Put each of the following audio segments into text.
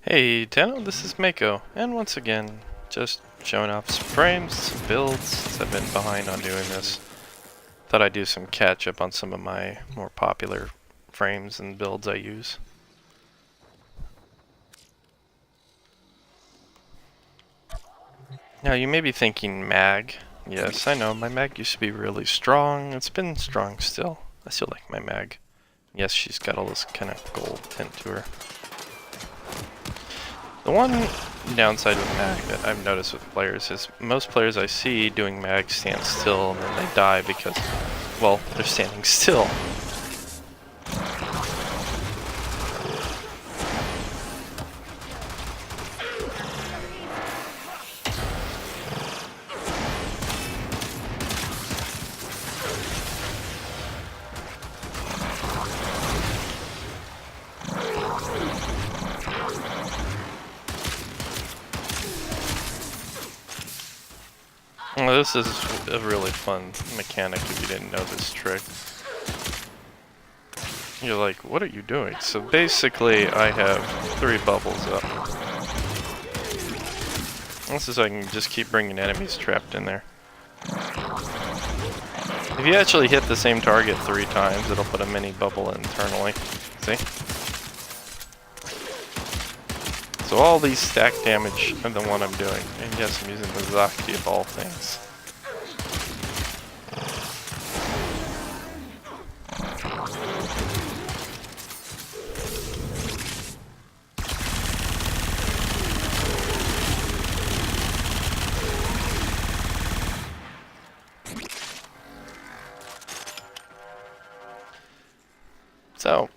Hey Tano, this is Mako, and once again, just showing off some frames, some builds, since I've been behind on doing this. Thought I'd do some catch up on some of my more popular frames and builds I use. Now you may be thinking mag. Yes, I know, my mag used to be really strong. It's been strong still. I still like my mag. Yes, she's got all this kind of gold tint to her. The one downside with mag that I've noticed with players is most players I see doing mag stand still and then they die because, well, they're standing still. Well, this is a really fun mechanic if you didn't know this trick. You're like, what are you doing? So basically, I have 3 bubbles up. This is so I can just keep bringing enemies trapped in there. If you actually hit the same target 3 times, it'll put a mini bubble internally. See? So all these stack damage are the one I'm doing. And yes, I'm using the Zakti of all things. So,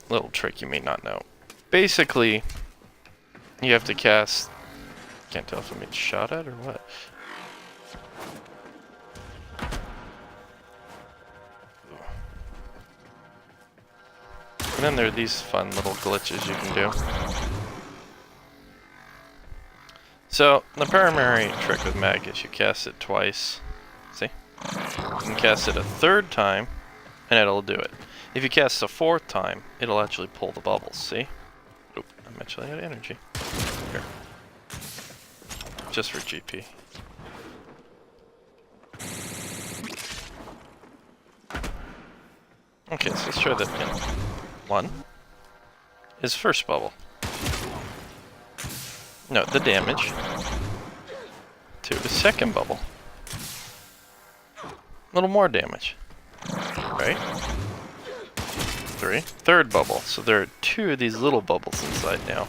little trick you may not know. Basically, you have to cast... Can't tell if I'm being shot at or what. And then there are these fun little glitches you can do. So, the primary trick with mag is you cast it twice. See? You can cast it a 3rd time, and it'll do it. If you cast a 4th time, it'll actually pull the bubbles, see? Oop, I'm actually out of energy. Here. Just for GP. Okay, so let's try that again. 1 is first bubble. Note the damage. 2 is second bubble. A little more damage. Right? 3, third bubble. So there are 2 of these little bubbles inside now.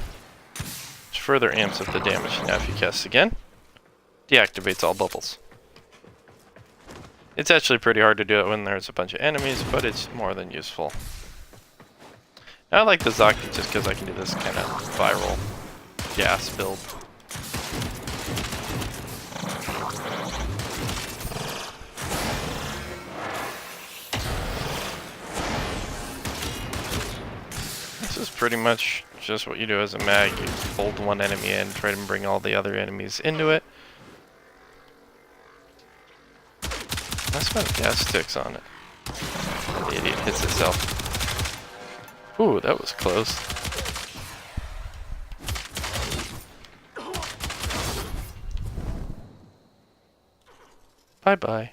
Which further amps up the damage. Now if you cast again, deactivates all bubbles. It's actually pretty hard to do it when there's a bunch of enemies, but it's more than useful. Now I like the Zakti just because I can do this kind of viral gas build. This is pretty much just what you do as a mag. You hold one enemy in, try to bring all the other enemies into it. I spent gas sticks on it. The idiot hits itself. Ooh, that was close. Bye-bye.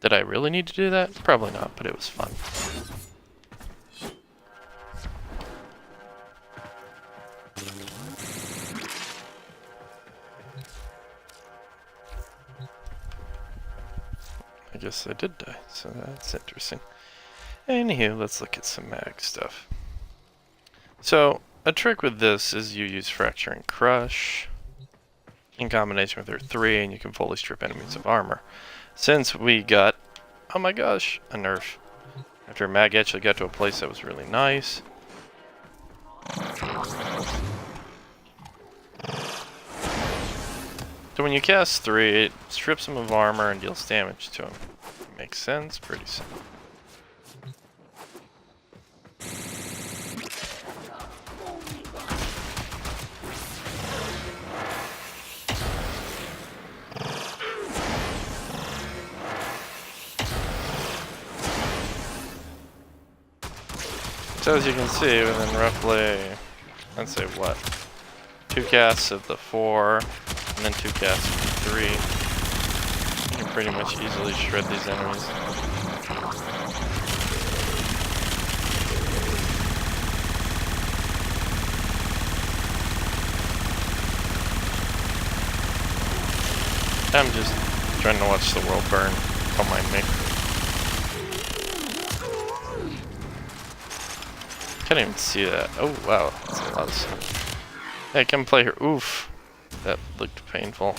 Did I really need to do that? Probably not, but it was fun. I guess I did die, so that's interesting. Anywho, let's look at some mag stuff. So, a trick with this is you use Fracture and Crush in combination with her 3, and you can fully strip enemies of armor. Since we got, oh my gosh, a nerf. After mag actually got to a place that was really nice. So when you cast 3, it strips them of armor and deals damage to them. Makes sense? Pretty simple. So as you can see, within roughly, I'd say what, 2 casts of the 4, and then 2 casts of the 3, you can pretty much easily shred these enemies. I'm just trying to watch the world burn. Don't mind me. Can't even see that. Oh wow, that's a lot of stuff. Hey, come play here. Oof, that looked painful.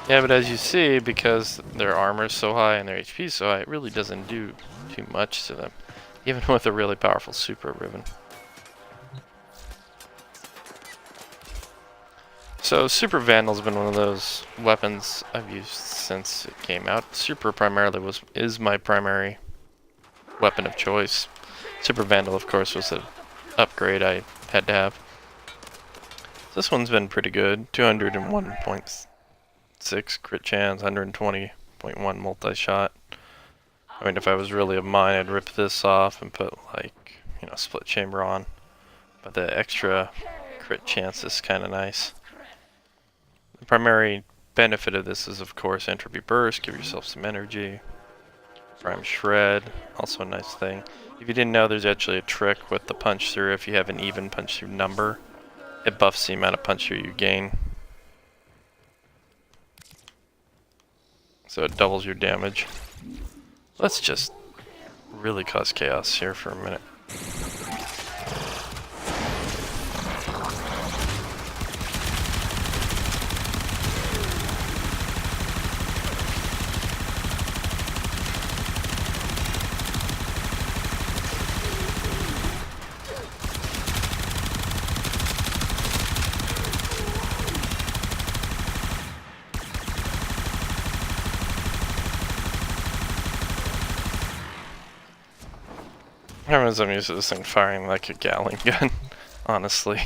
Yeah, but as you see, because their armor is so high and their HP is so high, it really doesn't do too much to them, even with a really powerful super ribbon. So Super Vandal's been one of those weapons I've used since it came out. Super primarily is my primary weapon of choice. Super Vandal, of course, was an upgrade I had to have. This one's been pretty good. 201.6 crit chance, 120.1 multi-shot. I mean, if I was really of mine, I'd rip this off and put, like, you know, split chamber on. But the extra crit chance is kind of nice. The primary benefit of this is, of course, entropy burst. Give yourself some energy. Prime shred, also a nice thing. If you didn't know, there's actually a trick with the punch through. If you have an even punch through number, it buffs the amount of punch through you gain. So it doubles your damage. Let's just really cause chaos here for a minute. As I'm used to this thing firing like a Gatling gun, honestly.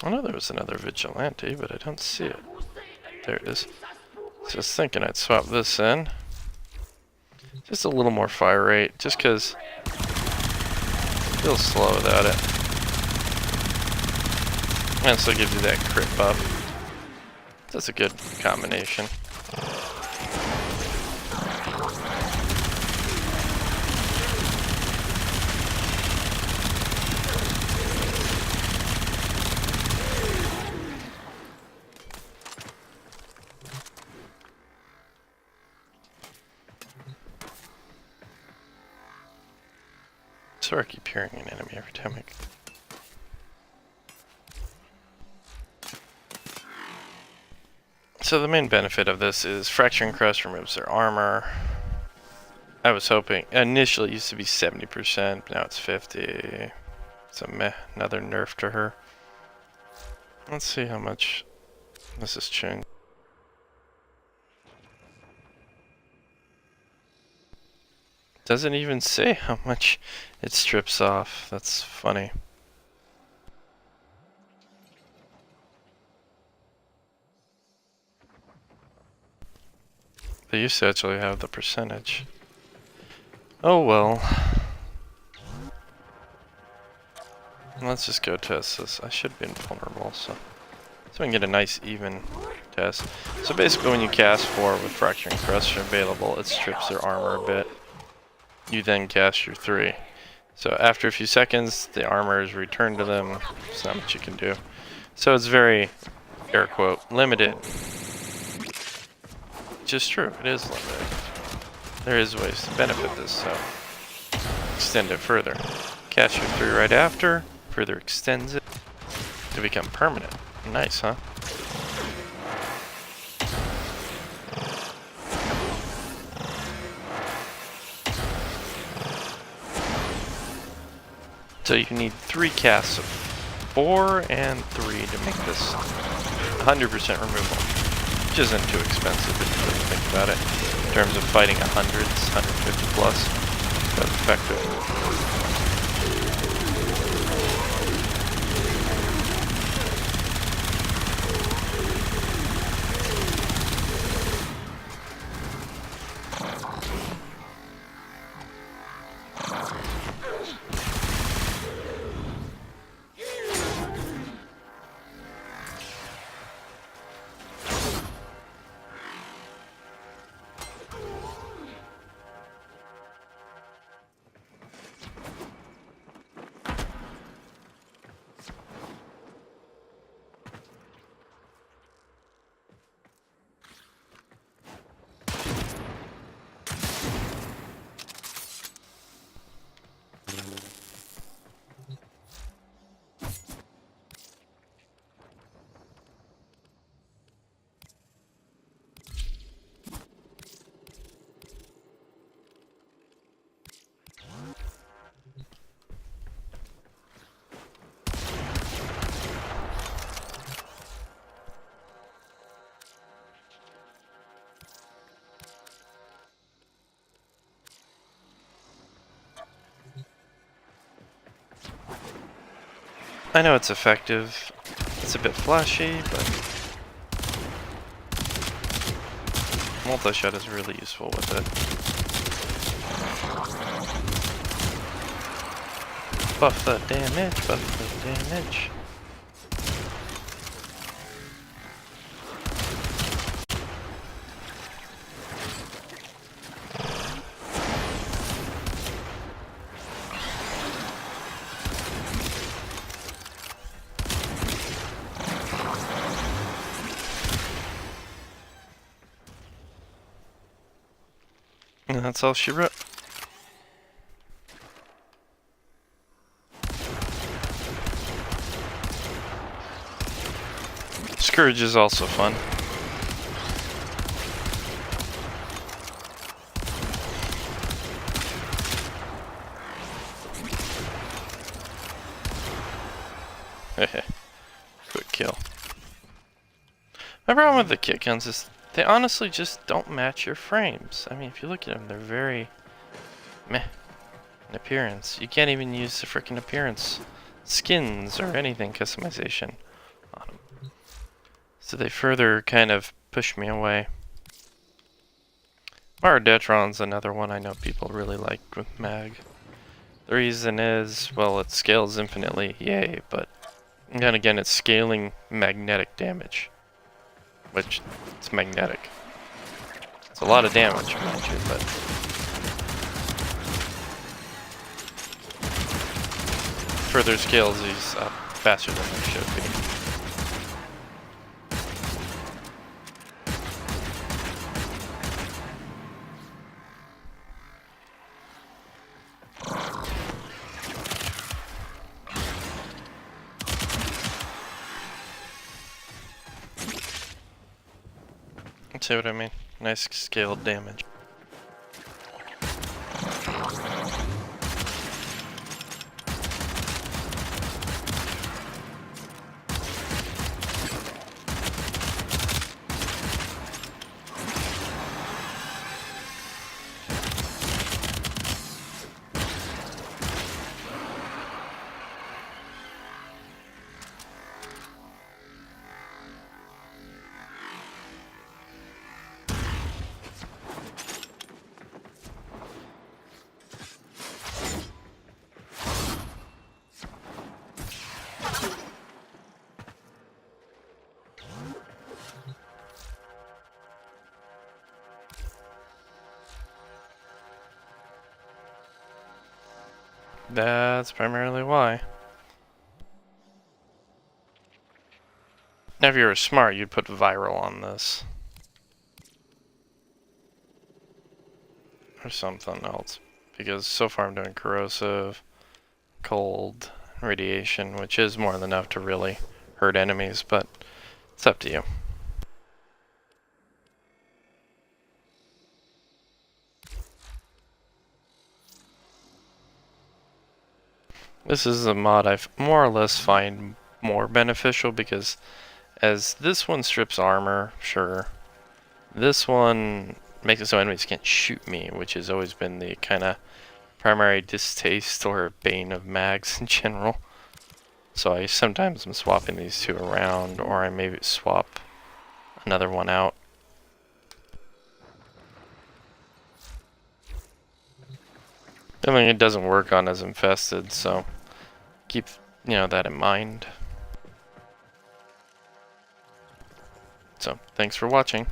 I know there was another vigilante, but I don't see it. There it is. Just thinking I'd swap this in. Just a little more fire rate, just because it feels slow without it. And still gives you that crit buff. That's a good combination. So I keep hearing an enemy every time I... So the main benefit of this is Fracturing Crush removes their armor. I was hoping, initially it used to be 70%, now it's 50. So meh, another nerf to her. Let's see how much this has changed. Doesn't even say how much it strips off. That's funny. They used to actually have the percentage. Oh well. Let's just go test this. I should be invulnerable, so we can get a nice even test. So basically when you cast 4 with Fracturing Crush available, it strips their armor a bit. You then cast your 3. So after a few seconds, the armor is returned to them. There's not much you can do. So it's very, air quote, limited. Which is true, it is limited. There is ways to benefit this, so extend it further. Cast your 3 right after, further extends it to become permanent. Nice, huh? So you need 3 casts of 4 and 3 to make this 100% removal, which isn't too expensive if you really think about it, in terms of fighting 150 plus. but effective. I know it's effective. It's a bit flashy, but multi-shot is really useful with it. Buff that damage, buff that damage. And that's all she wrote. Scourge is also fun. Quick kill. My problem with the kick guns is they honestly just don't match your frames. I mean, if you look at them, they're very meh in appearance. You can't even use the freaking appearance skins or anything customization on them. So they further kind of push me away. Maraudetron's another one I know people really like with mag. The reason is, well, it scales infinitely, yay, but then again, it's scaling magnetic damage. Which, it's magnetic. It's a lot of damage, mind you, but... further scales these up faster than they should be. See what I mean? Nice scaled damage. That's primarily why. Now if you were smart, you'd put viral on this. Or something else. Because so far I'm doing corrosive, cold, radiation, which is more than enough to really hurt enemies, but it's up to you. This is a mod I more or less find more beneficial because as this one strips armor, sure, this one makes it so enemies can't shoot me, which has always been the kind of primary distaste or bane of mags in general. So I sometimes am swapping these two around, or I maybe swap another one out. I mean, it doesn't work on as infested, so keep, that in mind. So, thanks for watching.